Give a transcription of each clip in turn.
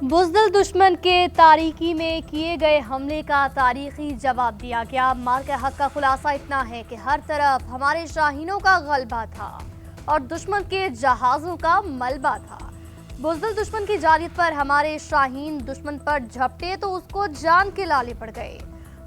बुज़दिल दुश्मन के तारीकी में किए गए हमले का तारीखी जवाब दिया गया। मार्के हक का खुलासा इतना है कि हर तरफ हमारे शाहीनों का गलबा था और दुश्मन के जहाज़ों का मलबा था। बुज़दिल दुश्मन की जानियत पर हमारे शाहीन दुश्मन पर झपटे तो उसको जान के लाले पड़ गए।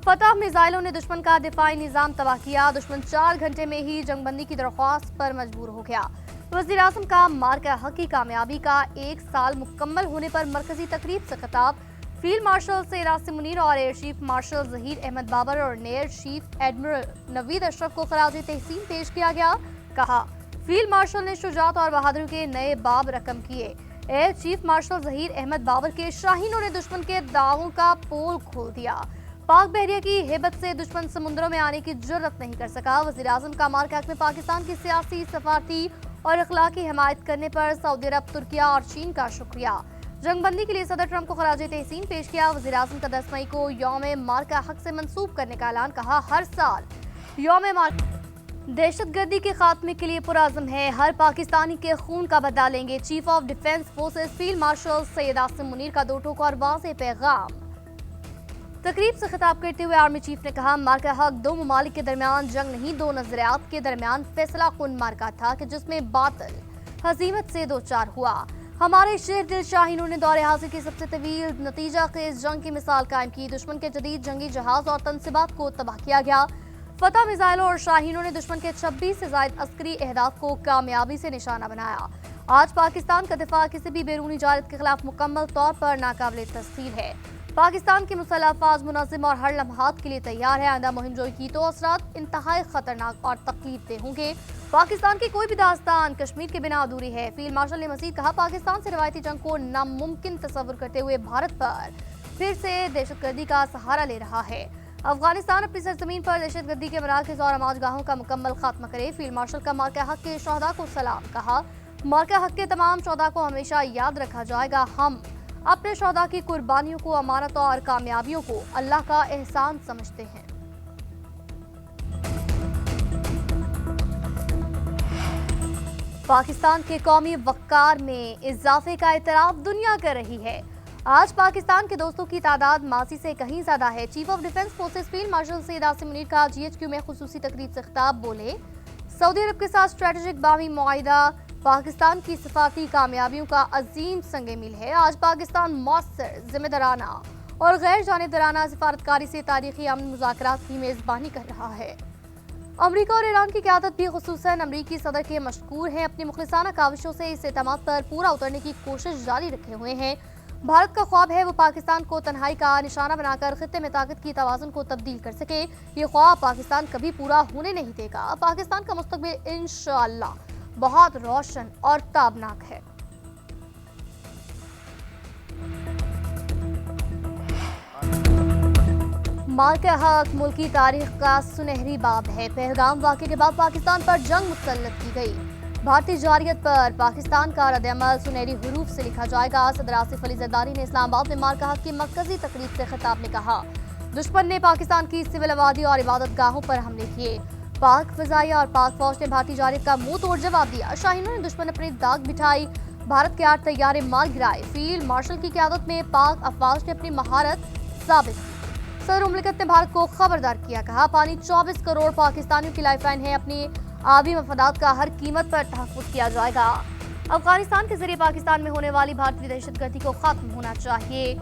फतह मिसाइलों ने दुश्मन का दिफाई निज़ाम तबाह किया। दुश्मन 4 घंटे में ही जंगबंदी की दरख्वास्त पर मजबूर हो गया। वज़ीर आज़म का मार्का हक की कामयाबी का 1 साल मुकम्मल होने पर मरकजी तकरीब से खिताब। फील्ड मार्शल सैयद आसिम मुनीर और air chief marshal Zaheer Ahmed Babar और air chief admiral Naveed Ashraf को खराज तहसीन पेश किया गया। कहा, फील्ड मार्शल ने शुजात और बहादुरी के नए बाब रकम किए। Air chief marshal Zaheer Ahmed Babar के शाहीनों ने दुश्मन के दागों का पोल खोल दिया। पाक बहरिया की हिबत से दुश्मन समुद्रों में आने की जुर्रत नहीं कर सका। वज़ीर आज़म का मार्का हक में पाकिस्तान की सियासी, सफारती और अखलाकी हिमायत करने पर सऊदी अरब, तुर्किया और चीन का शुक्रिया। जंगबंदी के लिए सदर ट्रंप को खराज तहसीन पेश किया। वज़ीर आज़म का 10 मई को यौम मार्का हक से मंसूब करने का ऐलान। कहा, हर साल यौम मार्का दहशतगर्दी के खात्मे के लिए पुरअज़्म है। हर पाकिस्तानी के खून का बदला लेंगे। Chief of defence forces field marshal Syed Asim Munir का 2 टोक और वाज़ेह पैगाम। तकरीब से खिताब करते हुए आर्मी चीफ ने कहा, मार्का हक 2 ममालिक के दरमियान जंग नहीं, 2 नजरियात के दरमियान फैसला कुन मार्का था कि जिसमें बातिल हजीमत से 2-4 हुआ। हमारे शेर दिल शाहीनों ने दौरे हासिल की सबसे तवील नतीजा खेज जंग की मिसाल कायम की। दुश्मन के जदीद जंगी जहाज और तनसीबात को तबाह किया गया। फतह मिसाइलों और शाहीनों ने दुश्मन के 26 से ज़ायद अस्करी अहदाफ को कामयाबी से निशाना बनाया। आज पाकिस्तान का दिफा किसी भी बैरूनी जारत के खिलाफ मुकम्मल तौर पर नाकाबिले तस्खीर है। पाकिस्तान की मुसल्लह अफ़वाज मुनज़्ज़म और हर लम्हात के लिए तैयार है। आइंदा मुहिम जोई की तो असरात इंतहाई खतरनाक और तकलीफ दे होंगे। पाकिस्तान की कोई भी दास्तान कश्मीर के बिना अधूरी है। फील्ड मार्शल ने मज़ीद कहा, पाकिस्तान से रवायती जंग को नामुमकिन तस्वुर करते हुए भारत पर फिर से दहशतगर्दी का सहारा ले रहा है। अफगानिस्तान अपनी सरजमीन पर दहशतगर्दी के मराकज़ और अमाजगाहों का मुकम्मल खात्मा करे। फील्ड मार्शल का मार्का हक के शहदा को सलाम। कहा, मार्का हक के तमाम शहदा को हमेशा याद रखा जाएगा। हम अपने शहदा की कुर्बानियों को, अमानत और कामयाबियों को अल्लाह का एहसान समझते हैं। पाकिस्तान के कौमी वक़ार में इजाफे का इतराफ दुनिया कर रही है। आज पाकिस्तान के दोस्तों की तादाद माजी से कहीं ज्यादा है। Chief of defence forces field marshal Syed Asim Munir का GHQ में खुसूसी तकरीब से खिताब। बोले, सऊदी अरब के साथ स्ट्रेटेजिक बामी मुआहिदा पाकिस्तान की सफारती कामयाबियों का अजीम संगे मिल है। आज पाकिस्तान मौसर, जिम्मेदाराना और गैर जानिबदाराना सिफारतकारी से तारीखी अमन मुज़ाकरात की मेज़बानी कर रहा है। अमरीका और ईरान की क़यादत भी खुसूसन अमरीकी सदर के मशकूर हैं। अपनी मुखलिसाना काविशों से इस एतमाद पर पूरा उतरने की कोशिश जारी रखे हुए हैं। भारत का ख्वाब है वो पाकिस्तान को तन्हाई का निशाना बनाकर खित्ते में ताकत की तवाज़ुन को तब्दील कर सके। ये ख्वाब पाकिस्तान कभी पूरा होने नहीं देगा। पाकिस्तान का मुस्तकबिल इंशाअल्लाह बहुत रोशन और ताबनाक है। मार्का हक मुल्की तारीख का सुनहरी बाब है। पहलगाम वाक़े के बाद पाकिस्तान पर जंग मुसल्लत की गई। भारतीय जारियत पर पाकिस्तान का रद्द-ए-अमल सुनहरी हरूफ से लिखा जाएगा। सदर आसिफ अली ज़रदारी ने इस्लामाबाद में मार्का हक की मरकजी तकरीब से खिताब में कहा, दुश्मन ने पाकिस्तान की सिविल आबादी और इबादत गाहों पर हमले किए। पाक फ़ज़ाइया और पाक फौज ने भारतीय जारियत का मुंह तोड़ जवाब दिया। शाहीनों ने दुश्मन अपनी दाग बिठाई। भारत के 8 तैयारे मार गिराए। फील्ड मार्शल की क़यादत में पाक अफवाज ने अपनी महारत साबित की। सदर मुमलिकत ने भारत को खबरदार किया। कहा, पानी 24 करोड़ पाकिस्तानियों की लाइफलाइन है। अपनी आबी मफादात का हर कीमत पर तहफ़्फ़ुज़ किया जाएगा। अफगानिस्तान के जरिए पाकिस्तान में होने वाली भारतीय दहशतगर्दी को खत्म होना चाहिए।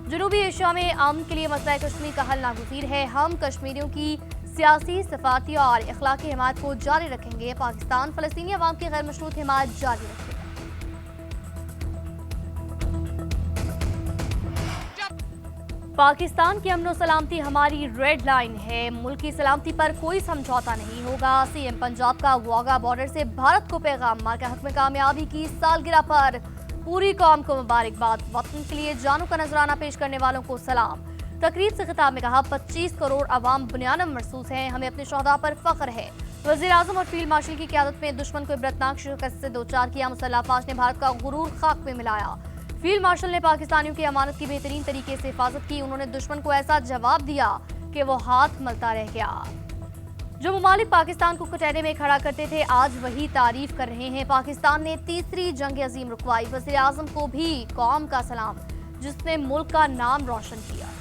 जनूबी एशिया में अमन के लिए मसला कश्मीर का हल नागुज़ीर है। हम कश्मीरियों की सियासी, सफारती और इखलाकी हिमायत को जारी रखेंगे। पाकिस्तान फ़लस्तीनी अवाम की गैर मशरूत हिमायत जारी रखेगा। पाकिस्तान की अमन सलामती हमारी रेड लाइन है। मुल्क की सलामती पर कोई समझौता नहीं होगा। CM पंजाब का वाघा बॉर्डर से भारत को पैगाम। मार्का हक में कामयाबी की सालगिरह पर पूरी कौम को मुबारकबाद। वतन के लिए जानों का नजराना पेश करने वालों को सलाम। तकरीब से खिताब में कहा, 25 करोड़ अवाम बुनियादन मरसूस हैं। हमें अपने शहदा पर फख्र है। वज़ीर आज़म और फील्ड मार्शल की क़यादत में दुश्मन को इबरतनाक शिकस्त से 2-4 किया। मुसल्लह अफ़वाज ने भारत का गुरूर खाक में मिलाया। फील्ड मार्शल ने पाकिस्तानियों की अमानत की बेहतरीन तरीके से हिफाजत की। उन्होंने दुश्मन को ऐसा जवाब दिया कि वो हाथ मलता रह गया। जो ममालिक पाकिस्तान को कटहरे में खड़ा करते थे आज वही तारीफ कर रहे हैं। पाकिस्तान ने तीसरी जंग अजीम रुकवाई। वज़ीर आज़म को भी कौम का सलाम, जिसने मुल्क का नाम रोशन किया।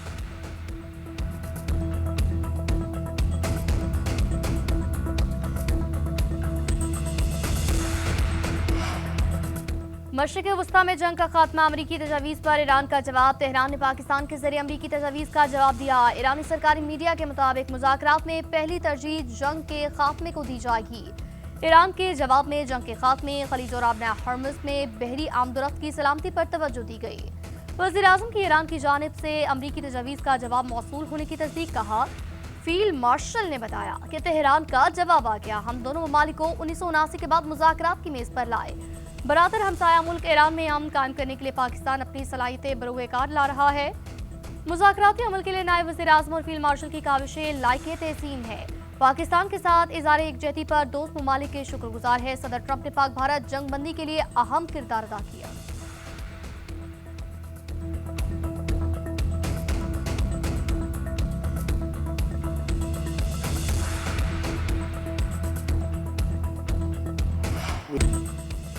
मशरिक़ वस्ता में जंग का खात्मा, अमरीकी तजावीज़ पर ईरान का जवाब। तेहरान ने पाकिस्तान के जरिए अमरीकी तजावीज़ का जवाब दिया। ईरानी सरकारी मीडिया के मुताबिक मुज़ाकरात में पहली तरजीह जंग के खात्मे को दी जाएगी। ईरान के जवाब में जंग के खात्मे, खलीज और आबना हर्मुज़ में बहरी आमदोरफ्त की सलामती पर तवज्जो दी गई। वज़ीर आज़म की ईरान की जानिब से अमरीकी तजावीज़ का जवाब मौसूल होने की तस्दीक। कहा, फील्ड मार्शल ने बताया कि तेहरान का जवाब आ गया। हम दोनों ममालिक को 1979 के बाद मुज़ाकरात की मेज़ पर लाए। बरातर हमसाया मुल्क ईरान में अमन कायम करने के लिए पाकिस्तान अपनी सलाहियतें बरूए कार ला रहा है। मुज़ाकराती अमल के लिए नायब वज़ीर आज़म और फील्ड मार्शल की काविशें लायके तहसीन है। पाकिस्तान के साथ इज़हार एकजहती पर दोस्त ममालिक के शुक्रगुजार है। सदर ट्रंप ने पाक भारत जंग बंदी के लिए अहम किरदार अदा किया।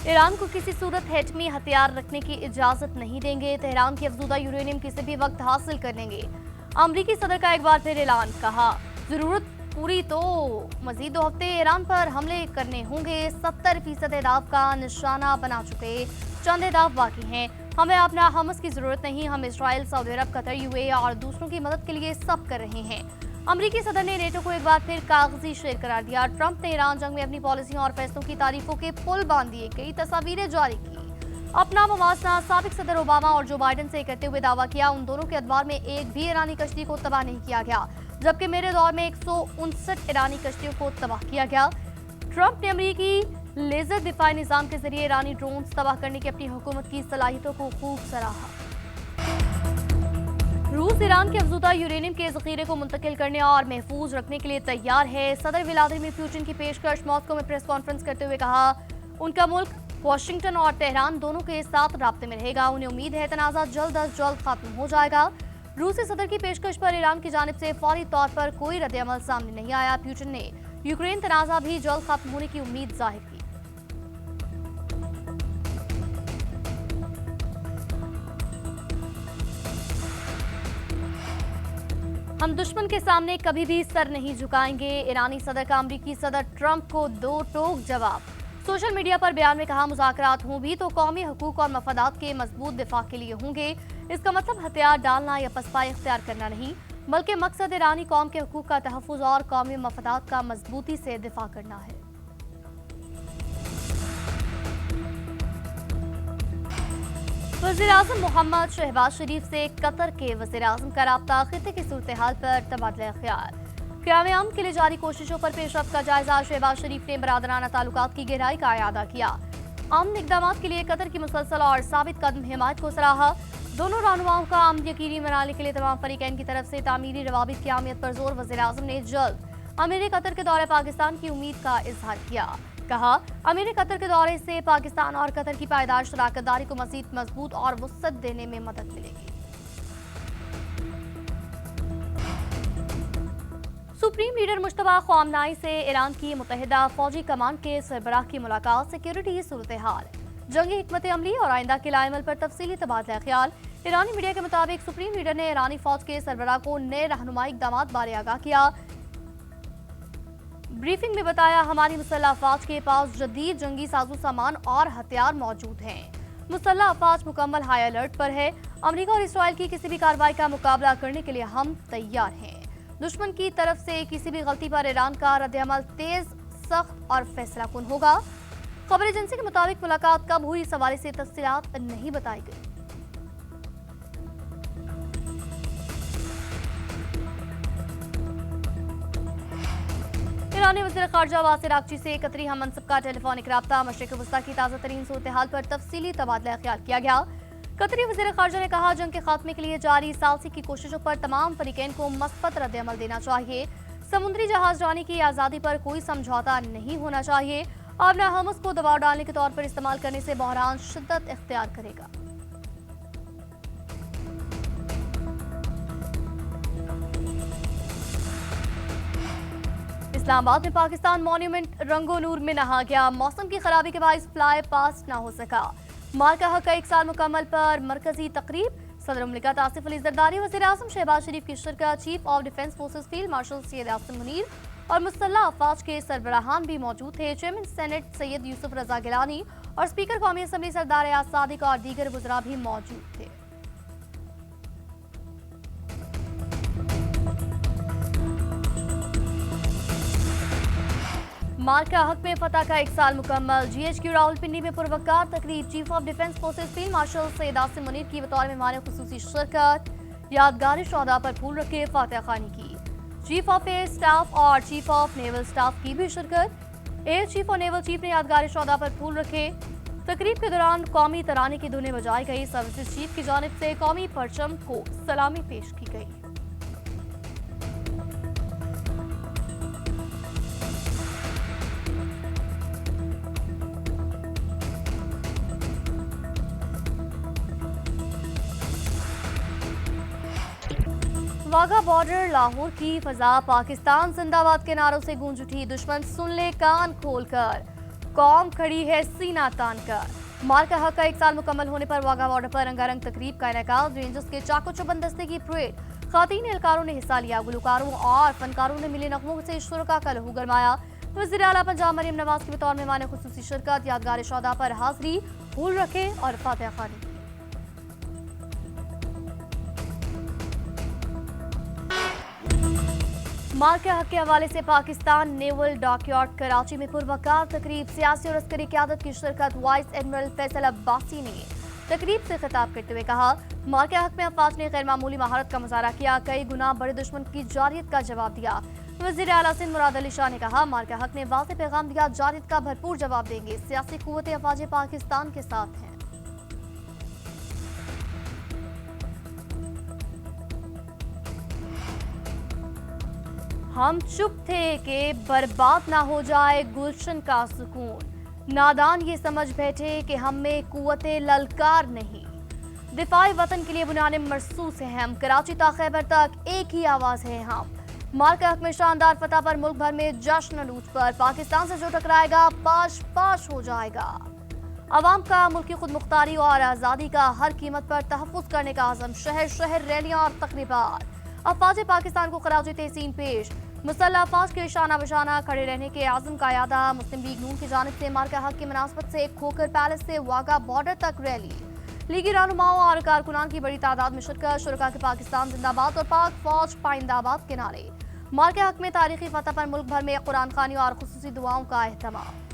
ईरान को किसी सूरत हेटमी हथियार रखने की इजाजत नहीं देंगे। तेहरान की अफजूदा यूरेनियम किसी भी वक्त हासिल कर लेंगे। अमरीकी सदर का एक बार फिर ऐलान। कहा, जरूरत पूरी तो मजीद 2 हफ्ते ईरान पर हमले करने होंगे। 70% अहदाफ का निशाना बना चुके, चंद अहदाफ बाकी हैं। हमें अपना हमस की जरूरत नहीं। हम इसराइल, सऊदी अरब, कतर, यूएई और दूसरों की मदद के लिए सब कर रहे हैं। अमरीकी सदर ने नेटो को एक बार फिर कागजी शेर करार दिया। ट्रंप ने ईरान जंग में अपनी पॉलिसियों और फैसलों की तारीफों के पुल बांध दिए, कई तस्वीरें जारी की। अपना मुवाजना साबिक सदर ओबामा और जो बाइडन से करते हुए दावा किया, उन दोनों के अदवार में एक भी ईरानी कश्ती को तबाह नहीं किया गया, जबकि मेरे दौर में 159 ईरानी कश्तियों को तबाह किया गया। ट्रंप ने अमरीकी लेजर दिफाई निजाम के जरिए ईरानी ड्रोन तबाह करने की अपनी हुकूमत की सलाहियतों को खूब सराहा। रूस ईरान के अफजूदा यूरेनियम के जखीरे को मुंतकिल करने और महफूज रखने के लिए तैयार है। सदर व्लादिमीर पुतिन की पेशकश। मॉस्को में प्रेस कॉन्फ्रेंस करते हुए कहा, उनका मुल्क वाशिंगटन और तेहरान दोनों के साथ राब्ते में रहेगा। उन्हें उम्मीद है तनाज़ा जल्द अज जल्द खत्म हो जाएगा। रूसी सदर की पेशकश पर ईरान की जानिब से फौरी तौर पर कोई रद्द-ए-अमल सामने नहीं आया। पुतिन ने यूक्रेन तनाज़ा भी जल्द खत्म होने की उम्मीद जाहिर की। हम दुश्मन के सामने कभी भी सर नहीं झुकाएंगे। ईरानी सदर का अमरीकी सदर ट्रंप को 2 टोक जवाब। सोशल मीडिया पर बयान में कहा, मुज़ाकरात हों भी तो कौमी हकूक और मफादात के मजबूत दिफा के लिए होंगे। इसका मतलब हथियार डालना या पसपाई इख्तियार करना नहीं, बल्कि मकसद ईरानी कौम के हकूक का तहफ़्फ़ुज़ और कौमी मफादात का मजबूती से दिफा करना है। वज़ीर आज़म मोहम्मद शहबाज शरीफ से कतर के वज़ीर आज़म का राब्ता। खित्ते की सूरत हाल पर तबादला ख्याल। क़याम अमन के लिए जारी कोशिशों पर पेशरफ्त का जायजा। शहबाज शरीफ ने बरादराना ताल्लुकात की गहराई का अयादा किया। अमन इक़दामात के लिए कतर की मुसलसल और साबित कदम हिमायत को सराहा। दोनों रहनुमाओं का अमन यकीनी बनाने के लिए तमाम फरीकैन की तरफ से तामीरी रवाबित की अहमियत पर जोर। वज़ीर आज़म ने जल्द अमीर कतर के दौरे पाकिस्तान की उम्मीद का इजहार किया। कहा, अमीर कतर के दौरे से पाकिस्तान और कतर की पायदार शराकतदारी को मज़ीद मजबूत और वुसअत देने में मदद मिलेगी। सुप्रीम लीडर मुश्तबा ख़ामनाई से ईरान की मुत्तहिदा फौजी कमान के सरबराह की मुलाकात। सिक्योरिटी सूरत हाल, जंगी हिकमत अमली और आइंदा के लाएमल पर तफसीली तबादला ख्याल। ईरानी मीडिया के मुताबिक सुप्रीम लीडर ने ईरानी फौज के सरबराह को नए रहनुमाई इक़दामात बारे आगाह किया। ब्रीफिंग में बताया, हमारी मुसल्लह अफवाज के पास जदीद जंगी साजो सामान और हथियार मौजूद हैं। मुसल्लह अफवाज मुकम्मल हाई अलर्ट पर है। अमरीका और इसराइल की किसी भी कार्रवाई का मुकाबला करने के लिए हम तैयार हैं। दुश्मन की तरफ से किसी भी गलती पर ईरान का रद्द-ए-अमल तेज, सख्त और फैसलाकुन होगा। खबर एजेंसी के मुताबिक मुलाकात कब हुई, इस हवाले से तफसीलात नहीं बताई गई। ईरानी वज़ीर ख़ारजा वासिर आक़ची से कतरी हम मनसब का टेलीफोनिक राब्ता। मशरिक़ वस्ता की ताज़ा तरीन सूरत हाल पर तफसीली तबादला ख्याल किया गया। कतरी वज़ीर ख़ारजा ने कहा, जंग के खात्मे के लिए जारी सालसी की कोशिशों पर तमाम फरीकैन को मस्बत रद्द-ए-अमल देना चाहिए। समुद्री जहाज रानी की आज़ादी पर कोई समझौता नहीं होना चाहिए। अपना हमस को दबाव डालने के तौर पर इस्तेमाल करने से बहरान शिद्दत इख्तियार करेगा। اسلام آباد میں پاکستان مونیومنٹ رنگو نور میں نہا گیا، موسم کی خرابی کے باعث فلائی پاسٹ نہ ہو سکا۔ مارکا حق کا 1 سال مکمل پر مرکزی تقریب، صدر مملکت آصف علی زرداری، وزیر اعظم شہباز شریف کی شرکت، chief of defence forces field marshal Syed Asim Munir اور مسلح افواج کے سربراہان بھی موجود تھے۔ چیئرمین سینٹ سید یوسف رضا گیلانی اور اسپیکر قومی اسمبلی سردار ایاز صادق اور دیگر وزراء بھی موجود تھے۔ مارکا حق میں فتح کا 1 سال مکمل، جی ایچ کیو راولپنڈی میں پروقار تقریب، chief of defence forces field marshal Syed Asim Munir کی بطور مہمان خصوصی شرکت، یادگار شہداء پر پھول رکھے فاتحہ خوانی کی، چیف آف ایئر سٹاف اور چیف آف نیول سٹاف کی بھی شرکت، ایئر چیف اور نیول چیف نے یادگار شہداء پر پھول رکھے۔ تقریب کے دوران قومی ترانے کی دھنیں بجائی گئی، سروسز چیف کی جانب سے قومی پرچم کو سلامی پیش کی گئی۔ واگا بارڈر لاہور کی فضا پاکستان زندہ باد کے نعروں سے گونج اٹھی، دشمن سن لے کان کھول کر، قوم کھڑی ہے سینہ تان کر۔ مارکا حق کا 1 سال مکمل ہونے پر واگا بارڈر پر رنگا رنگ تقریب کا انعقاد، رینجرز کے چاقو چوبند دستے کی پریڈ، خواتین اہلکاروں نے حصہ لیا، گلوکاروں اور فنکاروں نے ملے نغموں سے شرکاء کا لہو گرمایا۔ وزیر اعلیٰ پنجاب مریم نواز کی بطور مہمان خصوصی شرکت، یادگار شہداء پر حاضری، پھول رکھے اور فاتحہ خوانی کی۔ مارکا حق کے حوالے سے پاکستان نیول ڈاک یارڈ کراچی میں پروقار تقریب، سیاسی اور عسکری قیادت کی شرکت، وائس ایڈمرل فیصل عباسی نے تقریب سے خطاب کرتے ہوئے کہا، مارکا حق میں افواج نے غیر معمولی مہارت کا مظاہرہ کیا، کئی گنا بڑے دشمن کی جارحیت کا جواب دیا۔ وزیر اعلیٰ سندھ مراد علی شاہ نے کہا، مارکا حق نے واضح پیغام دیا، جارحیت کا بھرپور جواب دیں گے، سیاسی قوتیں افواج پاکستان کے ساتھ ہیں۔ ہم چپ تھے کہ برباد نہ ہو جائے گلشن کا سکون، نادان یہ سمجھ بیٹھے کہ ہم میں قوت للکار نہیں، دفاع وطن کے لیے بنانے مرصوص ہیں ہم، کراچی تا خیبر تک ایک ہی آواز ہے ہم۔ مارکا حق میں شاندار فتح پر ملک بھر میں جشن عروج پر، پاکستان سے جو ٹکرائے گا پاش پاش ہو جائے گا۔ عوام کا ملکی خود مختاری اور آزادی کا ہر قیمت پر تحفظ کرنے کا عزم، شہر شہر ریلیاں اور تقریبات، افواج پاکستان کو خراج تحسین پیش، مسلح افواج کے شانہ بشانہ کھڑے رہنے کے عزم کا اعادہ، مسلم لیگ نون کی جانب سے مارکا حق کی مناسبت سے کھوکھر پیلس سے واگا بارڈر تک ریلی، لیگی رہنماؤں اور کارکنان کی بڑی تعداد میں شرکت، شرکاء کے پاکستان زندہ باد اور پاک فوج پائندہ آباد کے نعرے۔ مارکا حق میں تاریخی فتح پر ملک بھر میں قرآن خوانی اور خصوصی دعاؤں کا اہتمام۔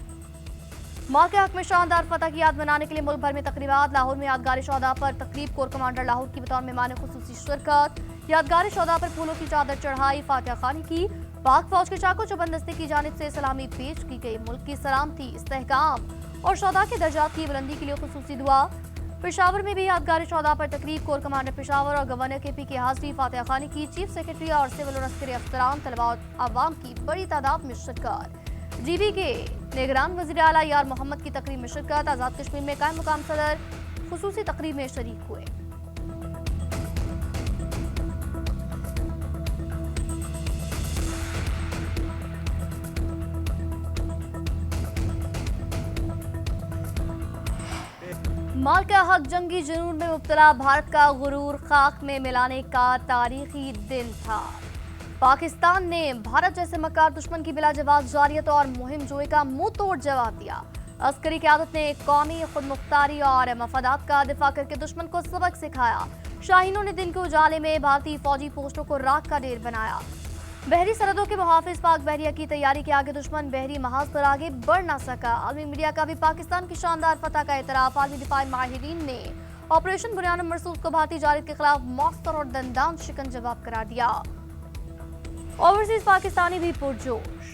مارکا حق میں شاندار فتح کی یاد منانے کے لیے ملک بھر میں تقریبات، لاہور میں یادگار شہداء پر تقریب، کور کمانڈر لاہور کی بطور مہمان خصوصی شرکت، یادگار شہداء پر پھولوں کی چادر چڑھائی، فاتحہ خوانی کی، پاک فوج کے چاقو چوبند دستے کی جانب سے سلامی پیش کی گئی، ملک کی سلامتی، استحکام اور شہداء کے درجات کی بلندی کے لیے خصوصی دعا۔ پشاور میں بھی یادگار شہداء پر تقریب، کور کمانڈر پشاور اور گورنر کے پی کی حاضری، فاتحہ خوانی کی، چیف سیکرٹری اور سول اور عسکری افسران، طلباء اور عوام کی بڑی تعداد میں شرکت۔ جی بی کے نگران وزیر اعلیٰ یار محمد کی تقریب میں شرکت، آزاد کشمیر میں قائم مقام صدر خصوصی تقریب میں شریک ہوئے۔ مارکا حق جنگی جنون میں مبتلا بھارت کا غرور خاک میں ملانے کا تاریخی دن تھا۔ پاکستان نے بھارت جیسے مکار دشمن کی بلا جواز جارحیت اور مہم جوئی کا منہ توڑ جواب دیا۔ عسکری قیادت نے قومی خود مختاری اور مفادات کا دفاع کر کے دشمن کو سبق سکھایا۔ شاہینوں نے دن کے اجالے میں بھارتی فوجی پوسٹوں کو راکھ کا ڈھیر بنایا۔ بحری سرحدوں کے محافظ پاک بحریہ کی تیاری کے آگے دشمن بحری محاذ پر آگے بڑھ نہ سکا۔ عالمی میڈیا کا بھی پاکستان کی شاندار فتح کا اعتراف، عالمی دفاعی ماہرین نے آپریشن بنیان مرصوص کو بھارتی جارحیت کے خلاف مؤثر اور دندان شکن جواب قرار دیا۔ اوورسیز پاکستانی بھی پرجوش،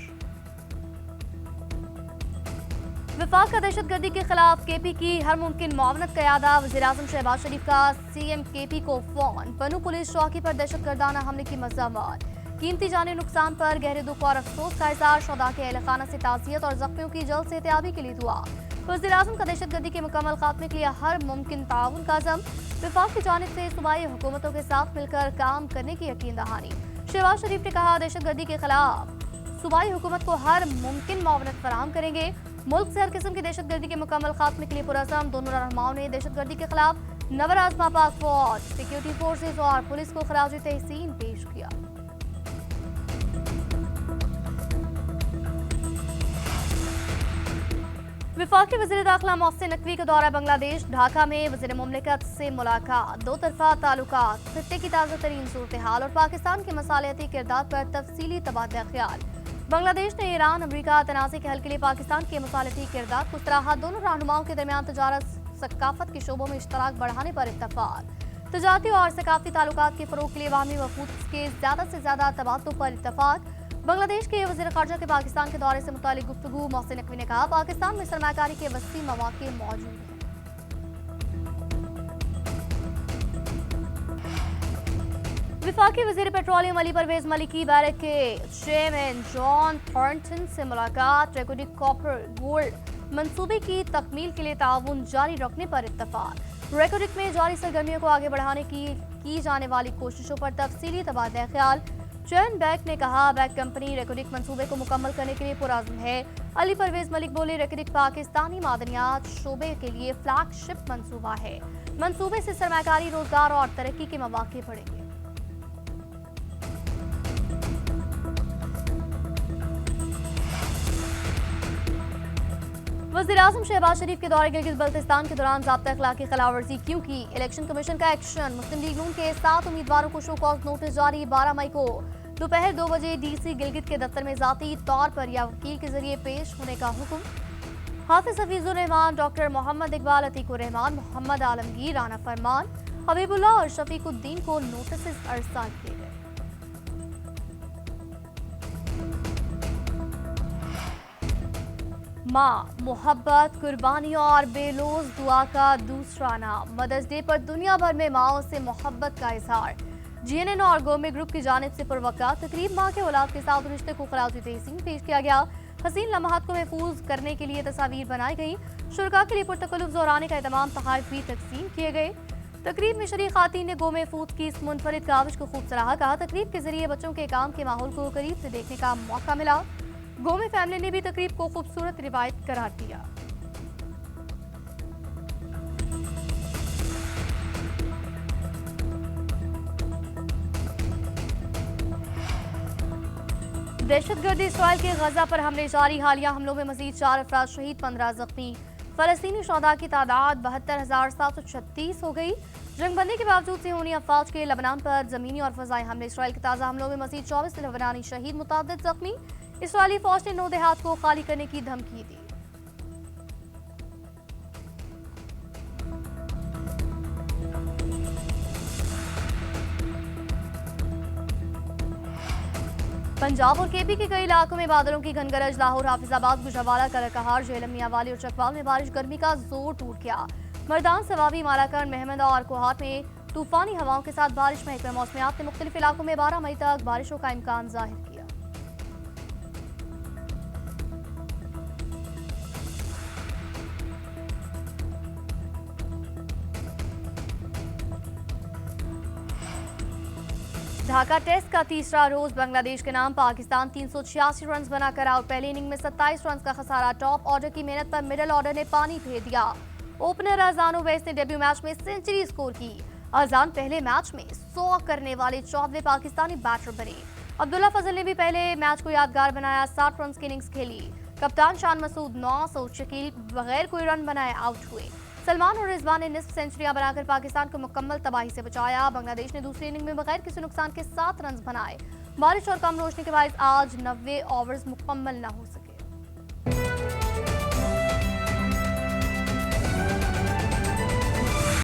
وفاق کا دہشت گردی کے خلاف کے پی کی ہر ممکن معاونت کا اعادہ، وزیر اعظم شہباز شریف کا سی ایم کے پی کو فون، بنو پولیس چوکی پر دہشت گردانہ حملے کی مذمت، قیمتی جانی نقصان پر گہرے دکھ اور افسوس کا اظہار، شہداء کے اہل خانہ سے تعزیت اور زخمیوں کی جلد صحتیابی کے لیے دعا۔ وزیر اعظم کا دہشت گردی کے مکمل خاتمے کے لیے ہر ممکن تعاون کا عزم، وفاق کی جانب سے صوبائی حکومتوں کے ساتھ مل کر کام کرنے کی یقین دہانی۔ شہباز شریف نے کہا، دہشت گردی کے خلاف सूबाई हुकूमत को हर मुमकिन मुआवनत फराहम करेंगे। मुल्क से हर किस्म की दहशत गर्दी के मुकम्मल खात्मे के लिए पुरअज़म दोनों रहनुमाओं ने दहशत गर्दी के खिलाफ नवराजमा पाक फौज, सिक्योरिटी फोर्सेज और पुलिस को खराज तहसीन पेश किया। वफाकी वज़ीर दाखिला मोहसिन नकवी का दौरा बांग्लादेश। ढाका में वज़ीर मुमलिकत से मुलाकात, दो तरफा ताल्लुकात, खित्ते की ताज़ा तरीन सूरत हाल और पाकिस्तान के मसालियाती किरदार पर तफसीली तबादला ख्याल। बांग्लादेश ने ईरान अमरीका तनाज़े के हल के लिए पाकिस्तान के मसालियाती किरदार को सराहा। दोनों रहनुमाओं के दरमियान तजारत सकाफत के शोबों में इश्तराक बढ़ाने पर इत्तफाक। तजारती और सकाफती ताल्लुकात के फरोग के लिए अवामी वफूद के ज़्यादा से ज़्यादा तबादलों पर इत्तफाक। बांग्लादेश के वज़ीर ख़ारजा के पाकिस्तान के दौरे से मुतालिक गुफ्तगू। मोहसिन नकवी ने कहा, पाकिस्तान में सरमायाकारी के वसी मौके मौजूद हैं। वफाकी वज़ीर पेट्रोलियम अली परवेज मलिकी बैरक के चेयरमैन जॉन थॉर्नटन से मुलाकात। रेकोडिक कॉपर गोल्ड मंसूबे की तकमील के लिए ताउन जारी रखने पर इत्तफाक। रेकोडिक में जारी सरगर्मियों को आगे बढ़ाने की जाने वाली कोशिशों पर तफसीली तबादला ख्याल। चैन बैंक ने कहा, बैंक कंपनी रेकोडिक मंसूबे को मुकम्मल करने के लिए पुरअज़्म है। अली परवेज मलिक बोले, रेकोडिक पाकिस्तानी मादनियात शोबे के लिए फ्लैगशिप मंसूबा है। मंसूबे से सरमायाकारी, रोजगार और तरक्की के मौके बढ़ेंगे। वज़ीर-ए-आज़म शहबाज शरीफ के दौरे गिलगित बल्तिस्तान के दौरान ज़ाब्ता अखलाकी खिलाफवर्जी क्यों की, इलेक्शन कमीशन का एक्शन। मुस्लिम लीग नून के 7 उम्मीदवारों को शो कॉज नोटिस जारी। 12 मई को दोपहर 2 बजे डीसी गिलगित के दफ्तर में ज़ाती तौर पर या वकील के जरिए पेश होने का हुक्म। हाफिज हफीजुर रहमान, डॉक्टर मोहम्मद इकबाल, अतीकुर रहमान, मोहम्मद आलमगीर, राना फरमान, हबीबुल्लाह और शफीकुद्दीन को नोटिस अरसाल किए गए। माँ, मोहब्बत, कुर्बानी और बेलोज दुआ का दूसरा नाम। मदर्स डे पर दुनिया भर में माओ से मोहब्बत का इजहार। जीएनएन और गोमे ग्रुप की जानिब से पुरवक्का तकरीब माँ के औलाद के साथ रिश्ते को खराज तहसीन पेश किया गया। हसीन लम्हात को महफूज करने के लिए तस्वीर बनाई गई। शुरका के लिए पुरतकल्लुफ़ ज़ोराने का तमाम तोहफ़े भी तकसीम किए गए। तकरीब में शरीक खातीन ने गोमे फूड की इस मुनफरिद काविश को खूब सराहा। कहा, तकरीब के जरिए बच्चों के काम के माहौल को करीब से देखने का मौका मिला। गोमे फैमिली ने भी तकरीब को खूबसूरत रिवायत करार दिया। दहशतगर्दी इसराइल के गजा पर हमले जारी। हालिया हमलों में मजीद 4 अफराद शहीद, 15 जख्मी। फलस्तीनी शहदा की तादाद 72,736 हो गई। जंगबंदी के बावजूद सिहोनी अफवाज के लबनान पर जमीनी और फजाई हमले। इसराइल के ताज़ा हमलों में मजीद 24 लबनानी शहीद, मुतअद्दिद जख्मी। इसराइली फौज ने 9 देहात को खाली करने की धमकी दी। पंजाब और केपी के कई इलाकों में बादलों की घनगरज। लाहौर, हाफिजाबाद, गुजरावाला, करकहार, झेलम, मियांवाली और चकवाल में बारिश गर्मी का जोर टूट गया। मर्दान, सवाबी, मालाकंड, महमदा और कोहाट में तूफानी हवाओं के साथ बारिश। महकमा मौसमियात ने मुख्तलिफ इलाकों में 12 मई तक बारिशों का इम्कान जाहिर किया। ढाका टेस्ट का तीसरा रोज बांग्लादेश के नाम। पाकिस्तान 386 रन बनाकर आउट। पहली इनिंग में 27 रन का खसारा। टॉप ऑर्डर की मेहनत पर मिडिल ऑर्डर ने पानी फेर दिया। ओपनर अजान ओवैस ने डेब्यू मैच में सेंचुरी स्कोर की। अजान पहले मैच में 100 करने वाले 14वें पाकिस्तानी बैटर बने। अब्दुल्ला फजल ने भी पहले मैच को यादगार बनाया। 60 रन की इनिंग्स खेली। कप्तान शान मसूद 9 और शकील बगैर कोई रन बनाए आउट हुए। सलमान और रिजवान ने निस्फ सेंचुरियां बनाकर पाकिस्तान को मुकम्मल तबाही से बचाया। बांग्लादेश ने दूसरी इनिंग में बगैर किसी नुकसान के 7 रन बनाए। बारिश और कम रोशनी के बायस आज 90 ओवर्स मुकम्मल न हो सके।